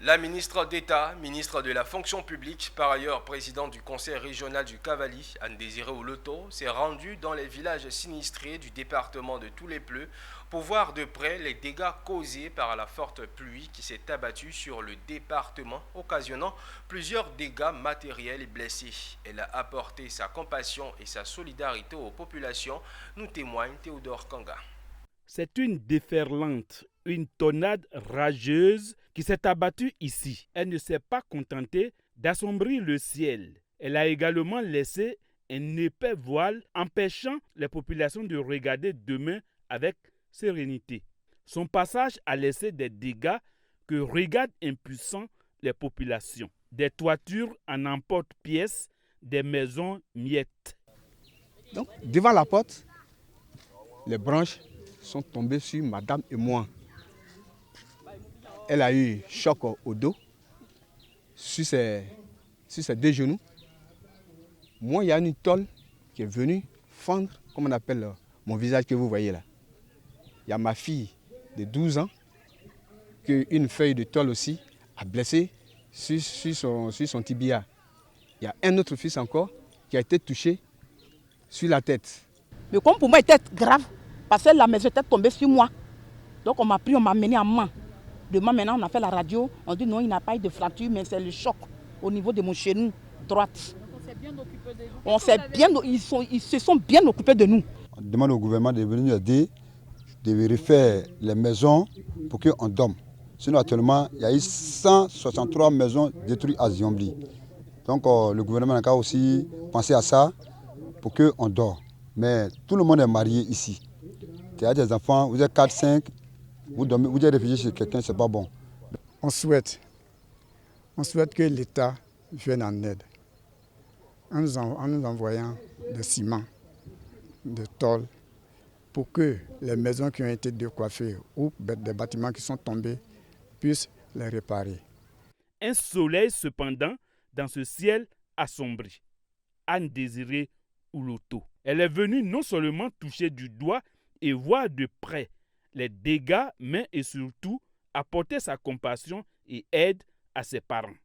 La ministre d'État, ministre de la fonction publique, par ailleurs président du conseil régional du Cavali, Anne-Désirée Oloto, s'est rendue dans les villages sinistrés du département de Tous-les-Pleux pour voir de près les dégâts causés par la forte pluie qui s'est abattue sur le département, occasionnant plusieurs dégâts matériels et blessés. Elle a apporté sa compassion et sa solidarité aux populations, nous témoigne Théodore Kanga. C'est une déferlante, une tornade rageuse qui s'est abattue ici. Elle ne s'est pas contentée d'assombrir le ciel. Elle a également laissé un épais voile empêchant les populations de regarder demain avec sérénité. Son passage a laissé des dégâts que regardent impuissants les populations. Des toitures en emporte-pièces, des maisons miettes. Donc, devant la porte, les branches sont tombées sur madame et moi. Elle a eu choc au dos, sur ses deux genoux. Moi, il y a une tôle qui est venue fendre, comme on appelle mon visage que vous voyez là. Il y a ma fille de 12 ans, qu'une feuille de tôle aussi a blessé sur son tibia. Il y a un autre fils encore qui a été touché sur la tête. Mais comme pour moi, c'était grave, parce que la maison était tombée sur moi. Donc on m'a pris, on m'a mené en main. Demain, maintenant, on a fait la radio. On dit non, il n'a pas eu de fracture, mais c'est le choc au niveau de mon genou droite. On s'est bien occupé de vous. Ils se sont bien occupés de nous. On demande au gouvernement de venir nous aider, de refaire les maisons pour qu'on dorme. Sinon, actuellement, il y a eu 163 maisons détruites à Ziambli. Donc, le gouvernement a aussi pensé à ça pour qu'on dort. Mais tout le monde est marié ici. Il y a des enfants, vous êtes 4, 5, vous êtes réfugié chez quelqu'un, ce n'est pas bon. On souhaite que l'État vienne en aide en nous envoyant des ciments, des tôles, pour que les maisons qui ont été décoiffées ou des bâtiments qui sont tombés puissent les réparer. Un soleil cependant dans ce ciel assombri. Anne-Désirée Oloto. Elle est venue non seulement toucher du doigt et voir de près les dégâts, mais et surtout apporter sa compassion et aide à ses parents.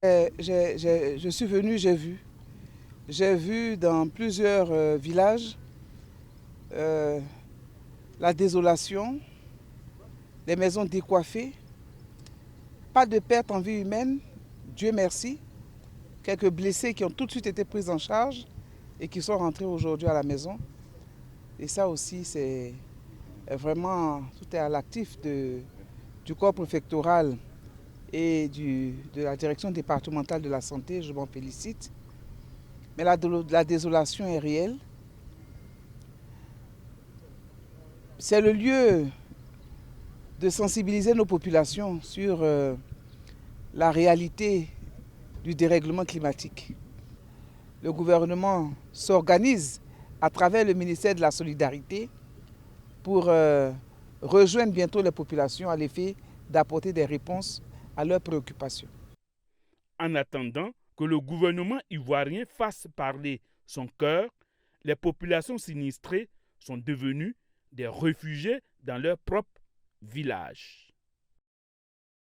Je suis venue, j'ai vu dans plusieurs villages la désolation, les maisons décoiffées, pas de perte en vie humaine, Dieu merci, quelques blessés qui ont tout de suite été pris en charge et qui sont rentrés aujourd'hui à la maison. Et ça aussi, c'est vraiment, tout est à l'actif du corps préfectoral et de la direction départementale de la santé, je m'en félicite. Mais la désolation est réelle. C'est le lieu de sensibiliser nos populations sur la réalité du dérèglement climatique. Le gouvernement s'organise à travers le ministère de la Solidarité pour rejoindre bientôt les populations à l'effet d'apporter des réponses à leurs préoccupations. En attendant que le gouvernement ivoirien fasse parler son cœur, les populations sinistrées sont devenues des réfugiés dans leur propre village.